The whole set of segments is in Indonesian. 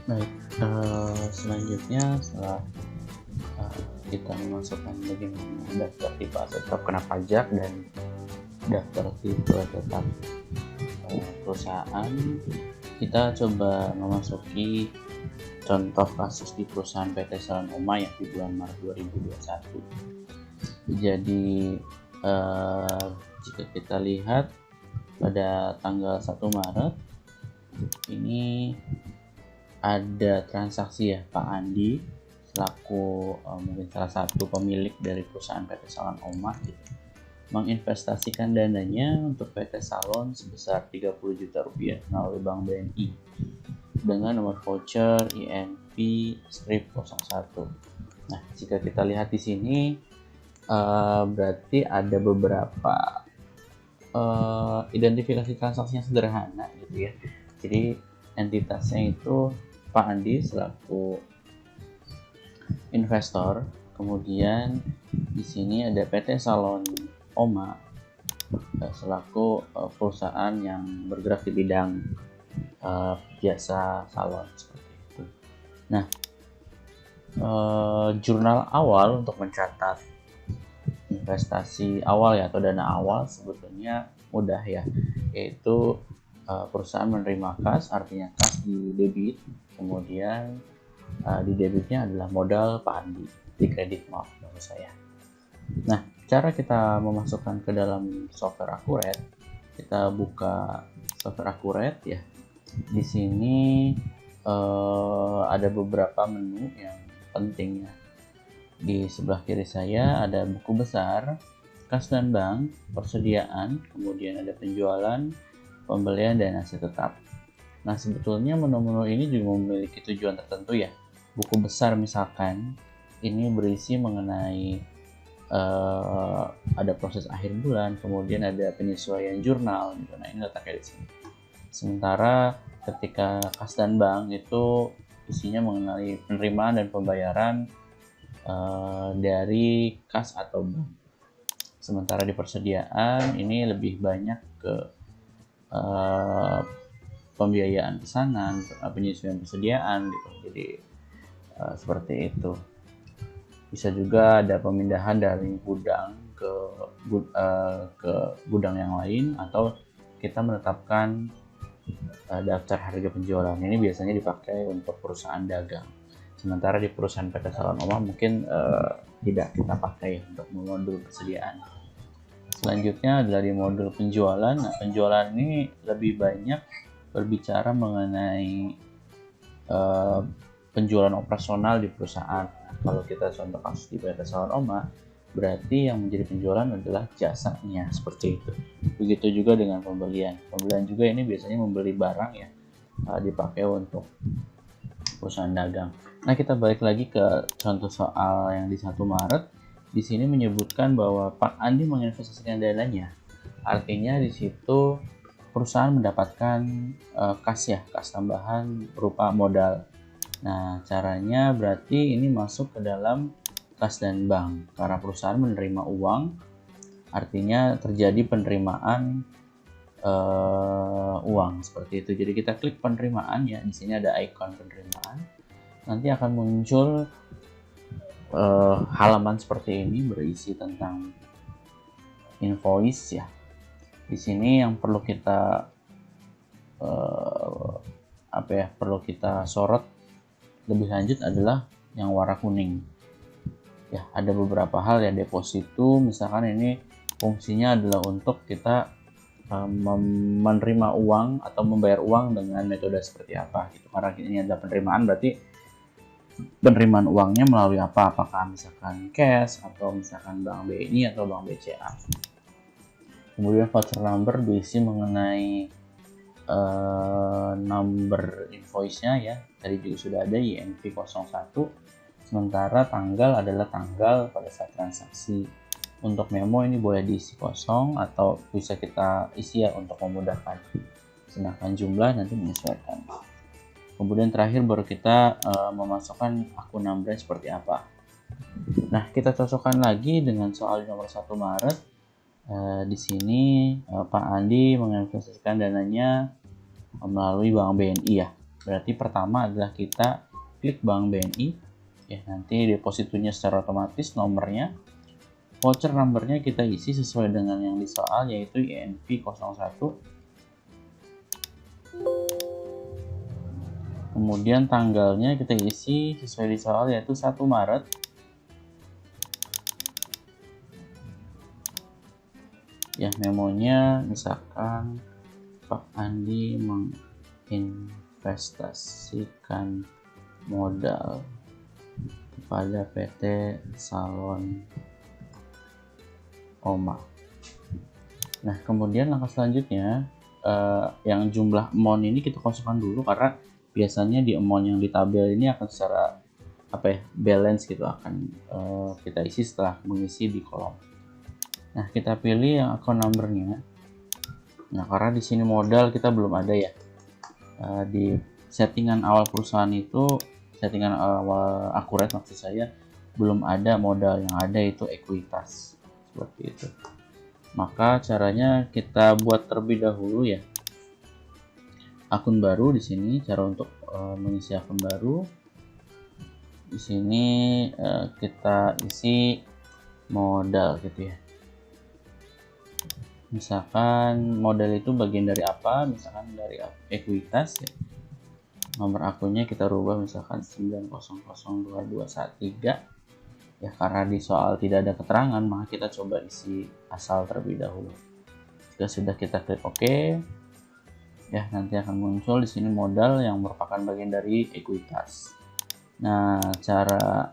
Baik, selanjutnya setelah kita memasukkan bagaimana daftar tipe aset tetap kena pajak dan daftar tipe tetap perusahaan, kita coba memasuki contoh kasus di perusahaan PT Salon Oma yang di bulan Maret 2021. Jadi jika kita lihat pada tanggal 1 Maret ini ada transaksi ya Pak Andi selaku mungkin salah satu pemilik dari perusahaan PT Salon Oma gitu, menginvestasikan dananya untuk PT Salon sebesar 30 juta rupiah melalui Bank BNI dengan nomor voucher INP strip 01. Nah, jika kita lihat di sini berarti ada beberapa identifikasi transaksinya sederhana gitu ya. Jadi entitasnya itu Pak Andi selaku investor, kemudian di sini ada PT Salon Oma selaku perusahaan yang bergerak di bidang jasa salon seperti itu. Nah, jurnal awal untuk mencatat investasi awal ya atau dana awal sebetulnya mudah ya, yaitu perusahaan menerima kas, artinya kas di debit, kemudian di debitnya adalah modal Pak Andi, di kredit maaf maksud saya. Nah, cara kita memasukkan ke dalam software Akuret, kita buka software Akuret ya. Di sini ada beberapa menu yang penting ya. Di sebelah kiri saya ada buku besar, kas dan bank, persediaan, kemudian ada penjualan, pembelian, dan aset tetap. Nah, sebetulnya menu-menu ini juga memiliki tujuan tertentu ya. Buku besar misalkan, ini berisi mengenai ada proses akhir bulan, kemudian ada penyesuaian jurnal gitu. Nah, ini letaknya di sini. Sementara ketika kas dan bank itu isinya mengenai penerimaan dan pembayaran dari kas atau bank. Sementara di persediaan ini lebih banyak ke pembiayaan pesanan, penyesuaian persediaan gitu. Jadi seperti itu. Bisa juga ada pemindahan dari gudang ke gudang yang lain, atau kita menetapkan daftar harga penjualan. Ini biasanya dipakai untuk perusahaan dagang. Sementara di perusahaan PT Salon Oma mungkin tidak kita pakai untuk modul persediaan. Selanjutnya adalah di modul penjualan. Nah, penjualan ini lebih banyak berbicara mengenai penjualan operasional di perusahaan. Kalau kita contoh kasus di PT Salon Oma, berarti yang menjadi penjualan adalah jasanya, seperti itu. Begitu juga dengan pembelian. Pembelian juga ini biasanya membeli barang ya, dipakai untuk perusahaan dagang. Nah, kita balik lagi ke contoh soal yang di 1 Maret. Di sini menyebutkan bahwa Pak Andi menginvestasikan dananya. Artinya di situ perusahaan mendapatkan kas tambahan berupa modal. Nah, caranya berarti ini masuk ke dalam kas dan bank karena perusahaan menerima uang, artinya terjadi penerimaan uang seperti itu. Jadi kita klik penerimaan ya, di sini ada ikon penerimaan. Nanti akan muncul halaman seperti ini berisi tentang invoice ya. Di sini yang perlu kita perlu kita sorot lebih lanjut adalah yang warna kuning. Ya, ada beberapa hal ya, deposito misalkan ini fungsinya adalah untuk kita menerima uang atau membayar uang dengan metode seperti apa gitu. Karena ini adalah penerimaan, berarti penerimaan uangnya melalui apa? Apakah misalkan cash atau misalkan Bank BNI atau Bank BCA. Kemudian voucher number berisi mengenai number invoice-nya ya, tadi juga sudah ada INP 01. Sementara tanggal adalah tanggal pada saat transaksi. Untuk memo ini boleh diisi kosong atau bisa kita isi ya untuk memudahkan. Sedangkan jumlah nanti menyesuaikan. Kemudian terakhir baru kita memasukkan akun number seperti apa. Nah, kita cocokkan lagi dengan soal nomor 1 Maret. Di sini Pak Andi menginvestasikan dananya melalui Bank BNI ya. Berarti pertama adalah kita klik Bank BNI, ya nanti depositonya secara otomatis nomornya, voucher numbernya kita isi sesuai dengan yang di soal yaitu INV 01. Kemudian tanggalnya kita isi sesuai di soal yaitu 1 Maret. Ya, memonya misalkan Pak Andi menginvestasikan modal kepada PT Salon Oma. Nah, kemudian langkah selanjutnya yang jumlah amount ini kita kosongkan dulu, karena biasanya di amount yang di tabel ini akan secara balance gitu akan kita isi setelah mengisi di kolom. Nah, kita pilih yang account numbernya. Nah, karena di sini modal kita belum ada ya. Di settingan awal perusahaan itu, settingan awal akurat maksud saya, belum ada modal, yang ada itu ekuitas. Seperti itu. Maka caranya kita buat terlebih dahulu ya. Akun baru di sini, cara untuk mengisi akun baru. Di sini kita isi modal gitu ya. Misalkan modal itu bagian dari apa, misalkan dari ekuitas ya. Nomor akunnya kita rubah misalkan 9002213 ya, karena di soal tidak ada keterangan maka kita coba isi asal terlebih dahulu. Jika sudah kita klik OK ya, nanti akan muncul di sini modal yang merupakan bagian dari ekuitas. Nah, cara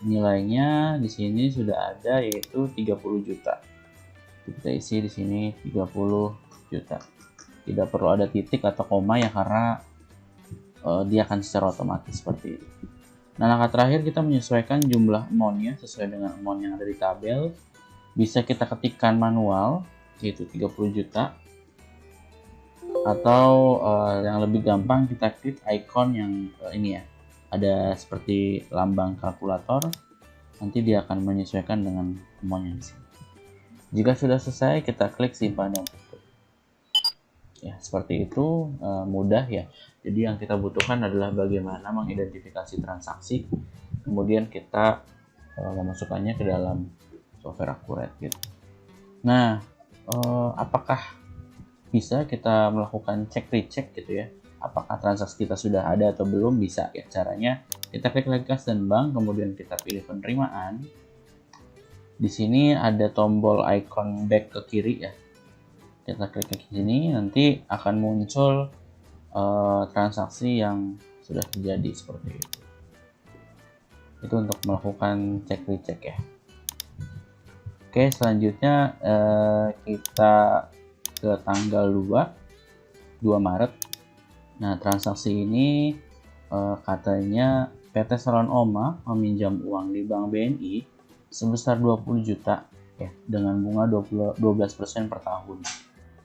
nilainya di sini sudah ada yaitu 30 juta. Kita isi di sini 30 juta. Tidak perlu ada titik atau koma ya, karena dia akan secara otomatis seperti ini. Nah, langkah terakhir kita menyesuaikan jumlah amount-nya sesuai dengan amount yang ada di tabel. Bisa kita ketikkan manual yaitu 30 juta, atau yang lebih gampang kita klik icon yang ini ya, ada seperti lambang kalkulator, nanti dia akan menyesuaikan dengan amount yang di sini. Jika sudah selesai, kita klik simpan dan tutup. Ya, seperti itu, mudah ya. Jadi yang kita butuhkan adalah bagaimana mengidentifikasi transaksi, kemudian kita memasukkannya ke dalam software akurat gitu. Nah, apakah bisa kita melakukan cek recheck gitu ya? Apakah transaksi kita sudah ada atau belum? Bisa ya. Caranya kita klik lagi kas dan bank, kemudian kita pilih penerimaan. Di sini ada tombol icon back ke kiri ya. Kita klik ke sini, nanti akan muncul transaksi yang sudah terjadi seperti itu. Itu untuk melakukan cek recheck ya. Oke, selanjutnya kita ke tanggal 2 Maret. Nah, transaksi ini katanya PT Salon Oma meminjam uang di Bank BNI sebesar 20 juta ya, dengan bunga 12% per tahun.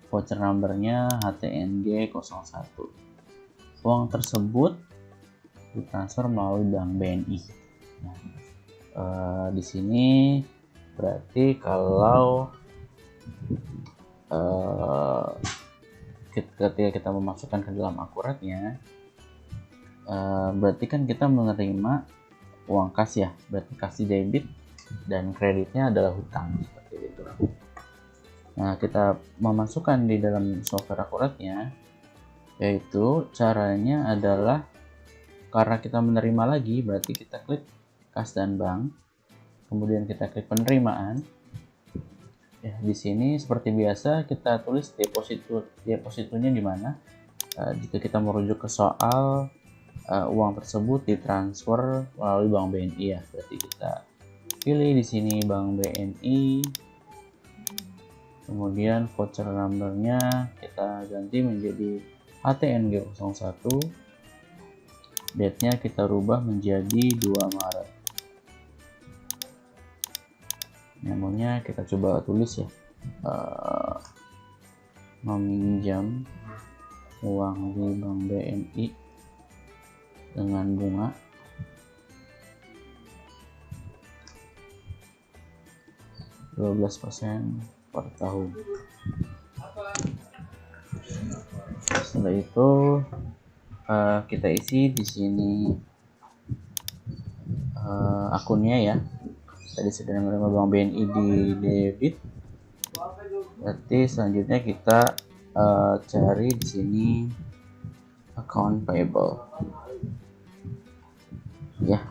Voucher numbernya HTNG 01. Uang tersebut ditransfer melalui Bank BNI. Nah, di sini berarti kalau ketika kita memasukkan ke dalam akuratnya, berarti kan kita menerima uang kas ya, berarti kas debit dan kreditnya adalah hutang seperti itu. Nah, kita memasukkan di dalam software akuratnya, yaitu caranya adalah karena kita menerima lagi, berarti kita klik kas dan bank, kemudian kita klik penerimaan. Ya, di sini seperti biasa kita tulis depositonya di mana. Jika kita merujuk ke soal, uang tersebut ditransfer melalui Bank BNI ya, berarti kita pilih di sini Bank BNI, kemudian voucher numbernya kita ganti menjadi HTNG 01, date-nya kita rubah menjadi 2 Maret. Memonya kita coba tulis ya, meminjam uang di Bank BNI dengan bunga 12% per tahun. Setelah itu kita isi di sini akunnya ya. Tadi sudah menerima Bank BNI di debit. Berarti selanjutnya kita cari di sini account payable. Ya,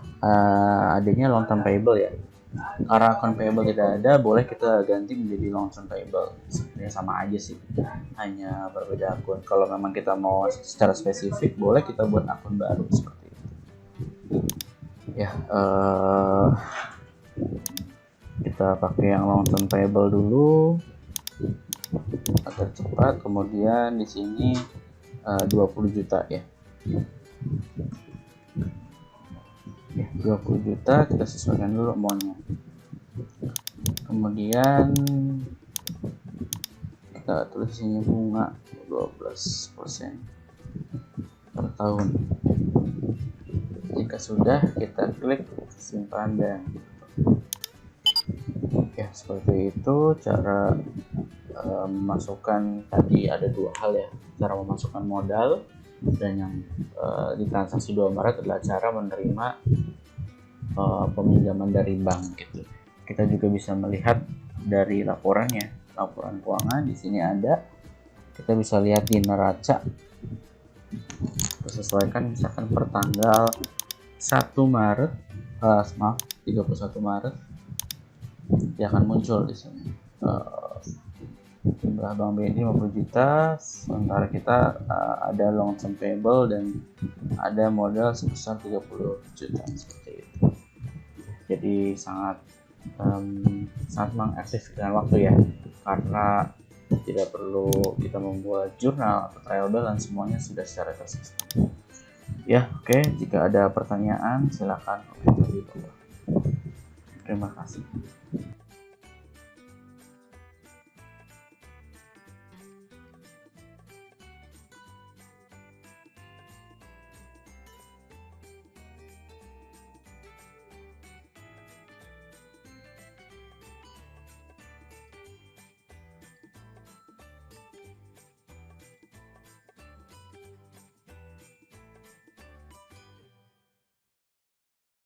adanya long term payable ya. Karena account payable tidak ada, boleh kita ganti menjadi long term payable. Sebenarnya sama aja sih, hanya berbeda akun. Kalau memang kita mau secara spesifik, boleh kita buat akun baru seperti itu. Ya, kita pakai yang long term payable dulu agar cepat. Kemudian di sini 20 juta ya. 20 juta kita sesuaikan dulu amountnya. Kemudian kita tulis sini bunga 12% per tahun. Jika sudah, kita klik simpan dan ya, seperti itu cara memasukkan. Tadi ada dua hal ya, cara memasukkan modal, dan yang di transaksi 2 Maret adalah cara menerima peminjaman dari bank gitu. Kita juga bisa melihat dari laporannya, laporan keuangan di sini ada. Kita bisa lihat di neraca. Kita sesuaikan misalkan per tanggal 1 Maret, 31 Maret, dia akan muncul di sini. Jumlah Bank BNI 50 juta, sementara kita ada long term payable dan ada modal sebesar 30 juta seperti itu. Jadi sangat mengefektifkan waktu ya, karena tidak perlu kita membuat jurnal atau trial balance, semuanya sudah secara tersistem. Ya, oke. Jika ada pertanyaan silakan komentar di bawah. Terima kasih.